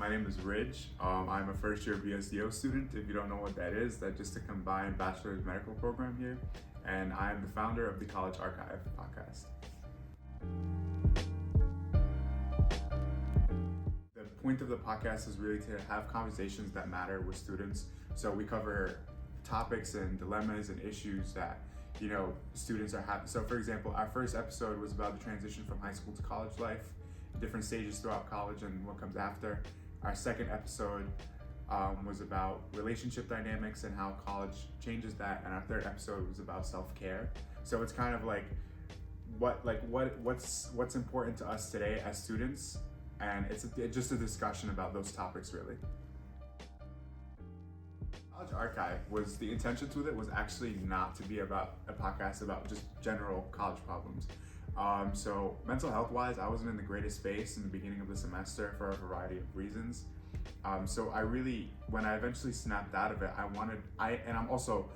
My name is Ridge. I'm a first year BSDO student. If you don't know what that is, that's just a combined bachelor's medical program here. And I am the founder of the College Archive podcast. The point of the podcast is really to have conversations that matter with students. So we cover topics and dilemmas and issues that students are having. So for example, our first episode was about the transition from high school to college life, different stages throughout college and what comes after. Our second episode was about relationship dynamics and how college changes that, and our third episode was about self-care. So it's kind of like what's important to us today as students, and it's just a discussion about those topics really. College Archive was, the intentions with it was actually not to be about a podcast about just general college problems. So mental health wise, I wasn't in the greatest space in the beginning of the semester for a variety of reasons. So I really, when I eventually snapped out of it, and I'm also,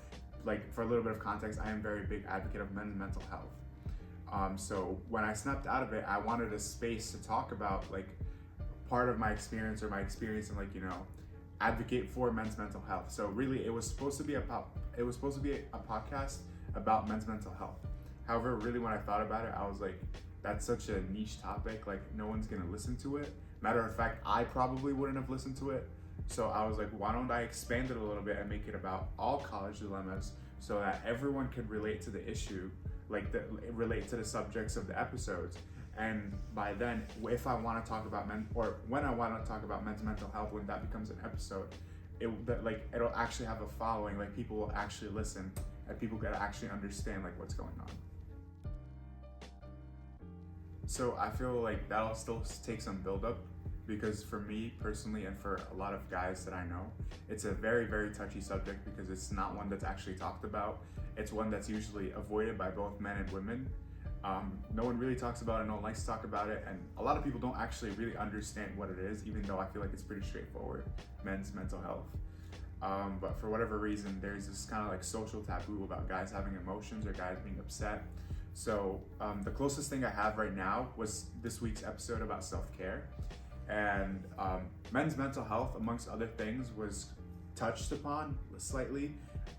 like, for a little bit of context, I am a very big advocate of men's mental health. So when I snapped out of it, I wanted a space to talk about, like, part of my experience and advocate for men's mental health. So really, it was supposed to be a podcast about men's mental health. However, really, when I thought about it, I was like, that's such a niche topic, like no one's gonna listen to it. Matter of fact, I probably wouldn't have listened to it. So I was like, why don't I expand it a little bit and make it about all college dilemmas so that everyone could relate to the issue, relate to the subjects of the episodes. And by then, if I want to talk about when I want to talk about men's mental health, when that becomes an episode, it'll actually have a following, like people will actually listen and people can actually understand like what's going on. So I feel like that'll still take some build up, because for me personally and for a lot of guys that I know, it's a very, very touchy subject because it's not one that's actually talked about. It's one that's usually avoided by both men and women. No one really talks about it, no one likes to talk about it, and a lot of people don't actually really understand what it is, even though I feel like it's pretty straightforward, men's mental health. But for whatever reason, there's this kind of like social taboo about guys having emotions or guys being upset. So the closest thing I have right now was this week's episode about self-care, and men's mental health, amongst other things, was touched upon slightly,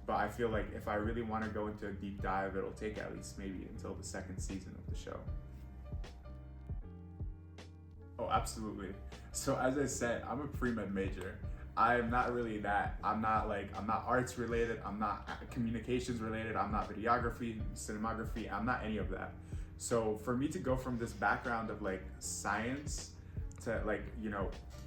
but I feel like if I really want to go into a deep dive, it'll take at least maybe until the second season of the show. Oh, absolutely. So as I said, I'm a pre-med major. I am not really that. I'm not arts related, I'm not communications related, I'm not videography, cinematography, I'm not any of that. So for me to go from this background of like science to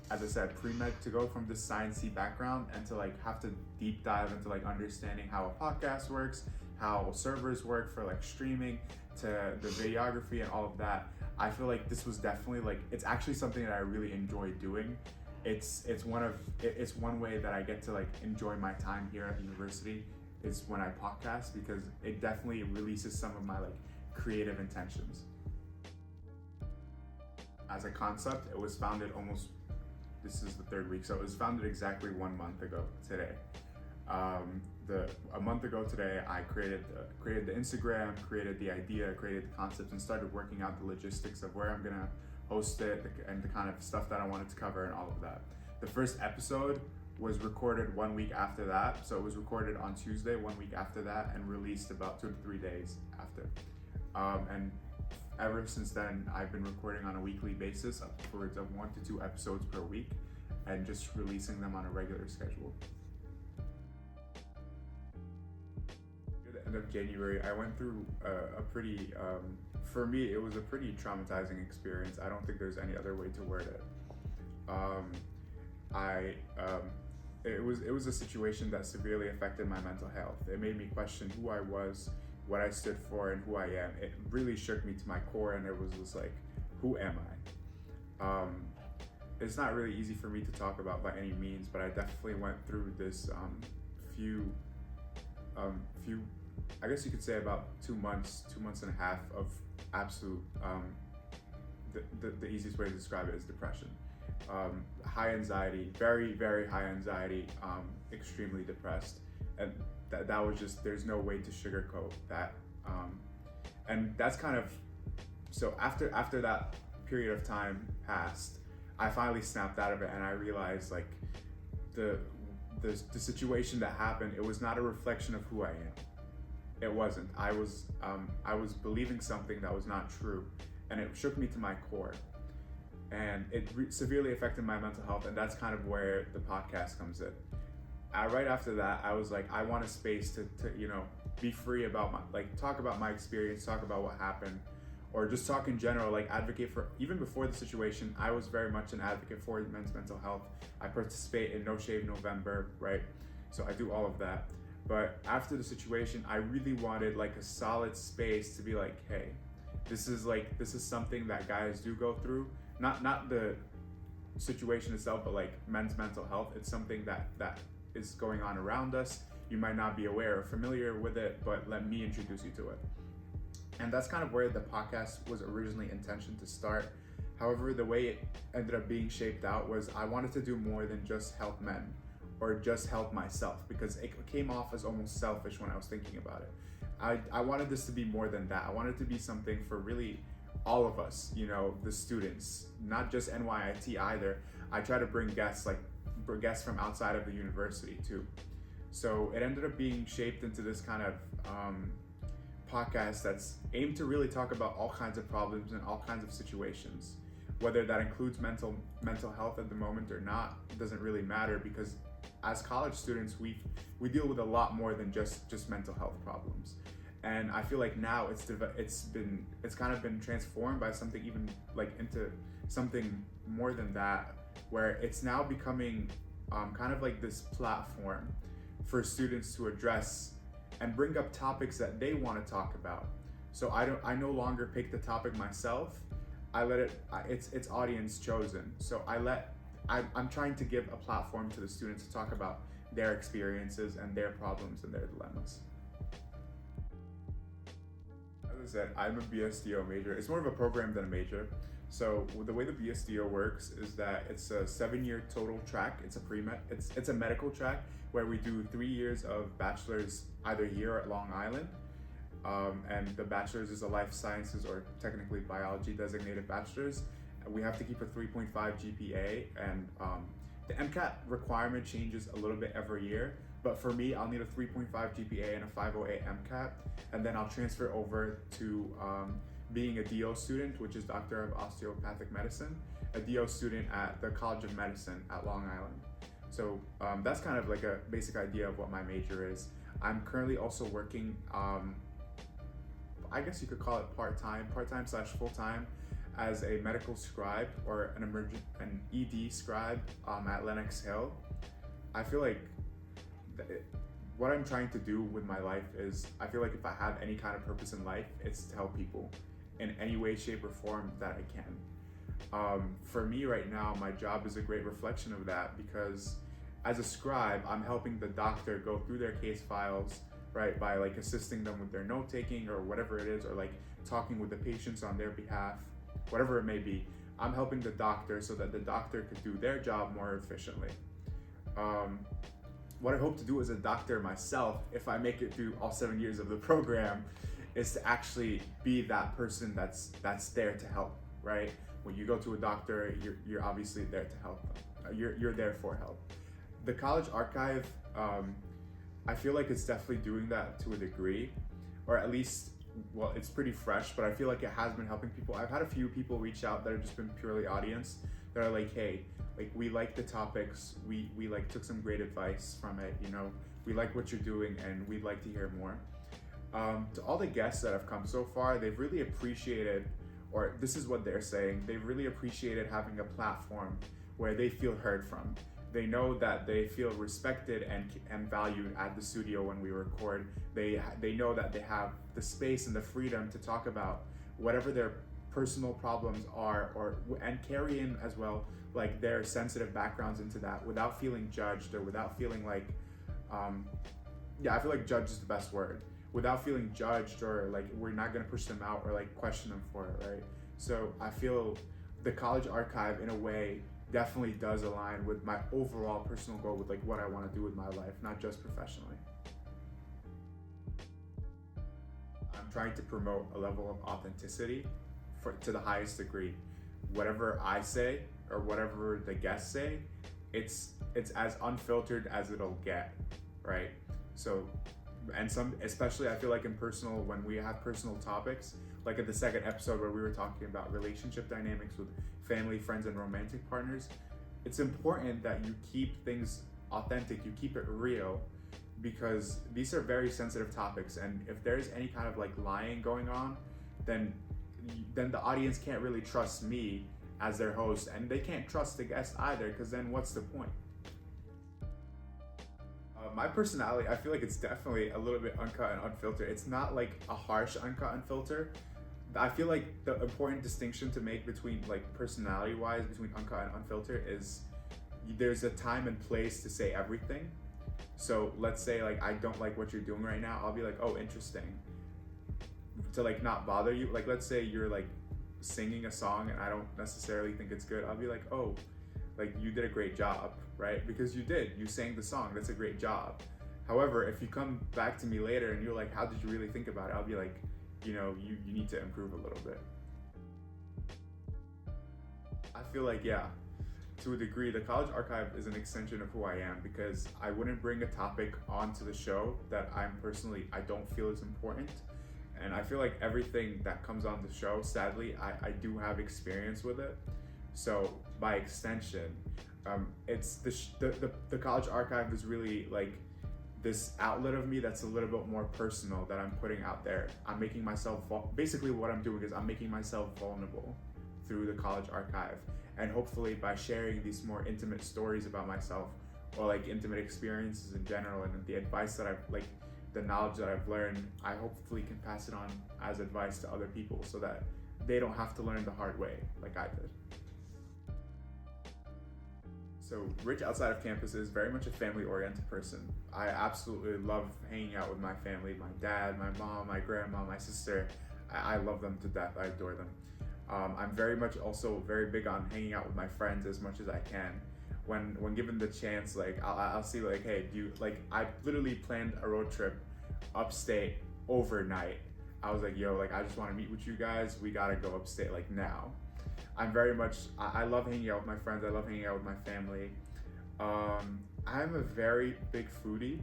as I said, pre-med, to go from this sciencey background and to like have to deep dive into like understanding how a podcast works, how servers work for like streaming, to the videography and all of that, I feel like this was definitely it's actually something that I really enjoy doing. It's one way that I get to like enjoy my time here at the university is when I podcast, because it definitely releases some of my like creative intentions. As a concept, it was founded this is the third week, so it was founded exactly 1 month ago today. A month ago today, I created the Instagram, created the idea, created the concepts, and started working out the logistics of where I'm gonna host it and the kind of stuff that I wanted to cover and all of that. The first episode was recorded 1 week after that, so it was recorded on Tuesday 1 week after that and released about 2 to 3 days after. And ever since then, I've been recording on a weekly basis, upwards of 1 to 2 episodes per week, and just releasing them on a regular schedule. At the end of January, I went through a pretty, for me, it was a pretty traumatizing experience. I don't think there's any other way to word it. It was a situation that severely affected my mental health. It made me question who I was, what I stood for, and who I am. It really shook me to my core, and it was just like, who am I? It's not really easy for me to talk about by any means, but I definitely went through this few, I guess you could say about 2 months and a half of absolute, the easiest way to describe it is depression. High anxiety, very, very high anxiety, extremely depressed. And that was just, there's no way to sugarcoat that. And that's kind of, so after that period of time passed, I finally snapped out of it, and I realized like the the situation that happened, it was not a reflection of who I am. It wasn't. I was believing something that was not true, and it shook me to my core, and it severely affected my mental health. And that's kind of where the podcast comes in. Right after that, I was like, I want a space to be free about talk about my experience, talk about what happened, or just talk in general, like advocate for. Even before the situation, I was very much an advocate for men's mental health. I participate in No Shave November, right? So I do all of that. But after the situation, I really wanted like a solid space to be like, hey, this is something that guys do go through. Not the situation itself, but like men's mental health. It's something that is going on around us. You might not be aware or familiar with it, but let me introduce you to it. And that's kind of where the podcast was originally intentioned to start. However, the way it ended up being shaped out was I wanted to do more than just help men or just help myself, because it came off as almost selfish when I was thinking about it. I wanted this to be more than that. I wanted it to be something for really all of us, the students, not just NYIT either. I try to bring guests from outside of the university too. So it ended up being shaped into this kind of podcast that's aimed to really talk about all kinds of problems and all kinds of situations. Whether that includes mental health at the moment or not, it doesn't really matter, because as college students, we deal with a lot more than just mental health problems. And I feel like now it's kind of been transformed by something even into something more than that, where it's now becoming kind of like this platform for students to address and bring up topics that they want to talk about. So I no longer pick the topic myself. I let it's audience chosen. So I'm trying to give a platform to the students to talk about their experiences and their problems and their dilemmas. As I said, I'm a BSDO major. It's more of a program than a major. So the way the BSDO works is that it's a 7-year total track. It's a pre-med. It's a medical track where we do 3 years of bachelor's either here or at Long Island. And the bachelor's is a life sciences or technically biology designated bachelor's. We have to keep a 3.5 GPA, and the MCAT requirement changes a little bit every year. But for me, I'll need a 3.5 GPA and a 508 MCAT, and then I'll transfer over to being a DO student, which is Doctor of Osteopathic Medicine, a DO student at the College of Medicine at Long Island. So that's kind of like a basic idea of what my major is. I'm currently also working, I guess you could call it part-time / full-time, as a medical scribe or an ED scribe at Lenox Hill. I feel like what I'm trying to do with my life is, I feel like if I have any kind of purpose in life, it's to help people in any way, shape, or form that I can. For me right now, my job is a great reflection of that, because as a scribe, I'm helping the doctor go through their case files, right, by assisting them with their note-taking or whatever it is, or talking with the patients on their behalf, whatever it may be. I'm helping the doctor so that the doctor could do their job more efficiently. What I hope to do as a doctor myself, if I make it through all 7 years of the program, is to actually be that person that's there to help, right? When you go to a doctor, you're obviously there to help them. You're there for help. The college archive, I feel like it's definitely doing that to a degree, or at least, well, it's pretty fresh, but I feel like it has been helping people. I've had a few people reach out that have just been purely audience, that are like, hey, we like the topics, we took some great advice from it, we like what you're doing, and we'd like to hear more. To all the guests that have come so far, they've really appreciated, or this is what they're saying, they've really appreciated having a platform where they feel heard from. They know that they feel respected and valued at the studio when we record. They know that they have the space and the freedom to talk about whatever their personal problems are, and carry in as well their sensitive backgrounds into that without feeling judged, or without feeling I feel like judge is the best word. Without feeling judged, or we're not gonna push them out or question them for it, right? So I feel the college archive in a way definitely does align with my overall personal goal with what I want to do with my life, not just professionally. I'm trying to promote a level of authenticity to the highest degree. Whatever I say or whatever the guests say, it's as unfiltered as it'll get, right? So, and some, especially I feel like in personal, when we have personal topics, like in the second episode where we were talking about relationship dynamics with family, friends, and romantic partners, it's important that you keep things authentic, you keep it real, because these are very sensitive topics, and if there's any kind of like lying going on, then the audience can't really trust me as their host, and they can't trust the guest either, because then what's the point? My personality, I feel like it's definitely a little bit uncut and unfiltered. It's not like a harsh uncut and filter. I feel like the important distinction to make between like personality wise between uncut and unfiltered is there's a time and place to say everything. So let's say like I don't like what you're doing right now, I'll be like, oh, interesting, to like not bother you. Like let's say you're like singing a song and I don't necessarily think it's good, I'll be like, oh, like you did a great job, right? Because you sang the song, that's a great job. However, if you come back to me later and you're like, how did you really think about it? I'll be like, you need to improve a little bit. I feel like, yeah, to a degree, the College Archive is an extension of who I am, because I wouldn't bring a topic onto the show that I don't feel is important. And I feel like everything that comes on the show, sadly, I do have experience with it. So by extension, it's the College Archive is really like this outlet of me that's a little bit more personal that I'm putting out there. I'm making myself, basically what I'm doing is I'm making myself vulnerable through the College Archive. And hopefully by sharing these more intimate stories about myself, or like intimate experiences in general, and the advice that the knowledge that I've learned, I hopefully can pass it on as advice to other people so that they don't have to learn the hard way like I did. So Ridge outside of campus is very much a family-oriented person. I absolutely love hanging out with my family, my dad, my mom, my grandma, my sister. I love them to death, I adore them. I'm very much also very big on hanging out with my friends as much as I can. When given the chance, like I'll see like, hey, I literally planned a road trip upstate overnight. I was like, yo, like I just want to meet with you guys. We gotta go upstate like now. I love hanging out with my friends. I love hanging out with my family. I'm a very big foodie,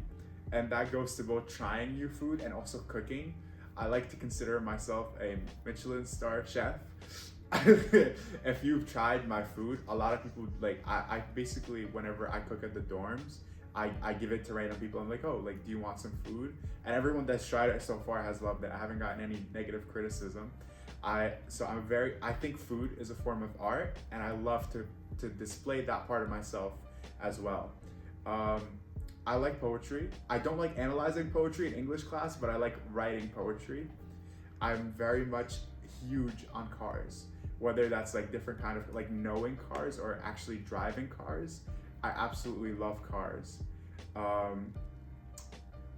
and that goes to both trying new food and also cooking. I like to consider myself a Michelin star chef. If you've tried my food, a lot of people I basically, whenever I cook at the dorms, I give it to random people. I'm like, oh, like, do you want some food? And everyone that's tried it so far has loved it. I haven't gotten any negative criticism. I think food is a form of art, and I love to display that part of myself as well. I like poetry. I don't like analyzing poetry in English class, but I like writing poetry. I'm very much huge on cars, whether that's like different kind of like knowing cars or actually driving cars. I absolutely love cars.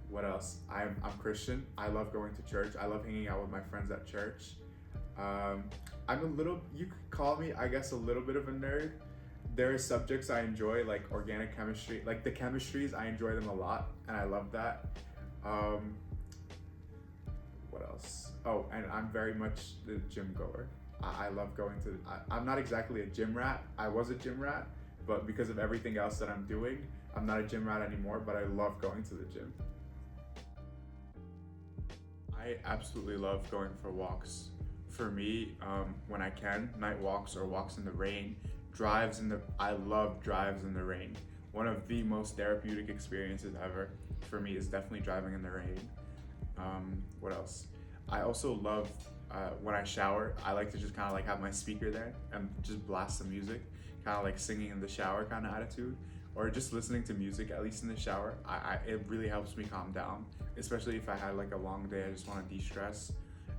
What else? I'm Christian. I love going to church. I love hanging out with my friends at church. You could call me, I guess, a little bit of a nerd. There are subjects I enjoy, like organic chemistry, like the chemistries, I enjoy them a lot, and I love that. What else? Oh, and I'm very much the gym goer. I love going to, I'm not exactly a gym rat. I was a gym rat, but because of everything else that I'm doing, I'm not a gym rat anymore, but I love going to the gym. I absolutely love going for walks. For me, when I can, night walks or walks in the rain, I love drives in the rain. One of the most therapeutic experiences ever for me is definitely driving in the rain. What else? I also love, when I shower, I like to just kind of like have my speaker there and just blast some music, kind of like singing in the shower kind of attitude, or just listening to music, at least in the shower. It really helps me calm down, especially if I had like a long day, I just want to de-stress.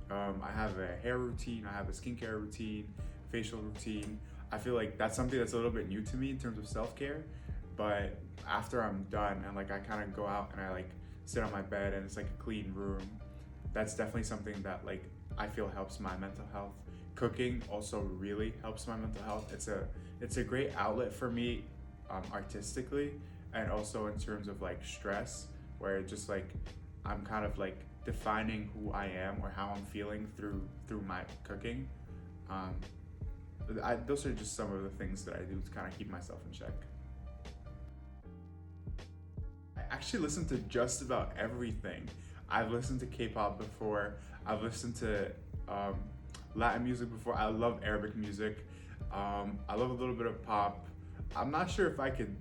I have a hair routine, I have a skincare routine, facial routine. I feel like that's something that's a little bit new to me in terms of self-care, but after I'm done and like I kind of go out and I like sit on my bed and it's like a clean room, that's definitely something that like I feel helps my mental health. Cooking also really helps my mental health. It's a great outlet for me, artistically, and also in terms of like stress, where it just like I'm kind of like defining who I am or how I'm feeling through my cooking. those are just some of the things that I do to kind of keep myself in check. I actually listen to just about everything. I've listened to K-pop before. I've listened to Latin music before. I love Arabic music. I love a little bit of pop. I'm not sure if I could.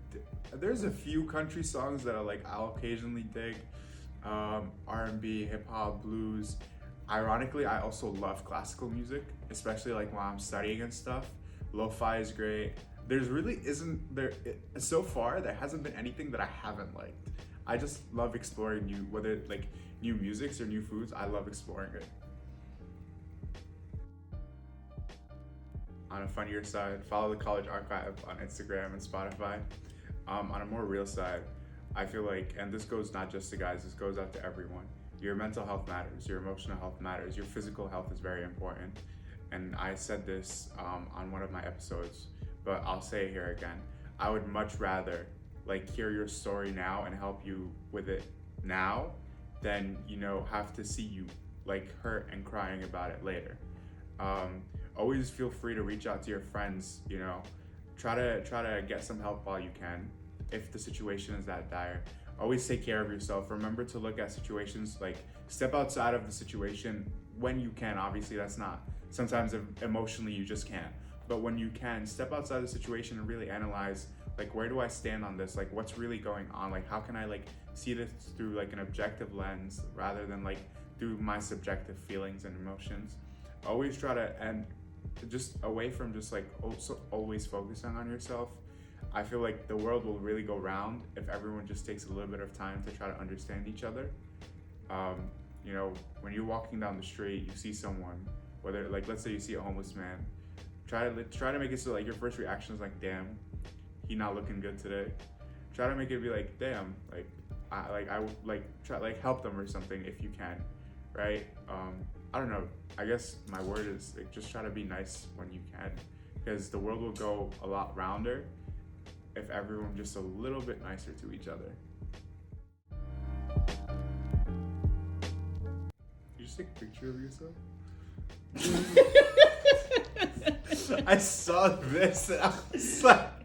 There's a few country songs that I'll occasionally dig. R&B, hip hop, blues. Ironically, I also love classical music, especially like while I'm studying and stuff. Lo-fi is great. There's really isn't there so far. There hasn't been anything that I haven't liked. I just love exploring whether like new musics or new foods. I love exploring it. On a funnier side, follow the College Archive on Instagram and Spotify. On a more real side, I feel like, and this goes not just to guys, this goes out to everyone. Your mental health matters, your emotional health matters, your physical health is very important. And I said this on one of my episodes, but I'll say it here again. I would much rather hear your story now and help you with it now than, have to see you hurt and crying about it later. Always feel free to reach out to your friends, try to get some help while you can if the situation is that dire. Always take care of yourself. Remember to look at situations, step outside of the situation when you can. Obviously that's not, sometimes emotionally you just can't, but when you can, step outside the situation and really analyze, where do I stand on this? What's really going on? How can I see this through an objective lens rather than through my subjective feelings and emotions. Always try to, and just away from just also always focusing on yourself. I feel like the world will really go round if everyone just takes a little bit of time to try to understand each other. When you're walking down the street, you see someone, whether let's say you see a homeless man, try to make it so your first reaction is damn, he not looking good today. Try to make it be damn, I try help them or something if you can, right? I don't know. I guess my word is just try to be nice when you can, because the world will go a lot rounder if everyone just a little bit nicer to each other. You just take a picture of yourself? I saw this and I was like,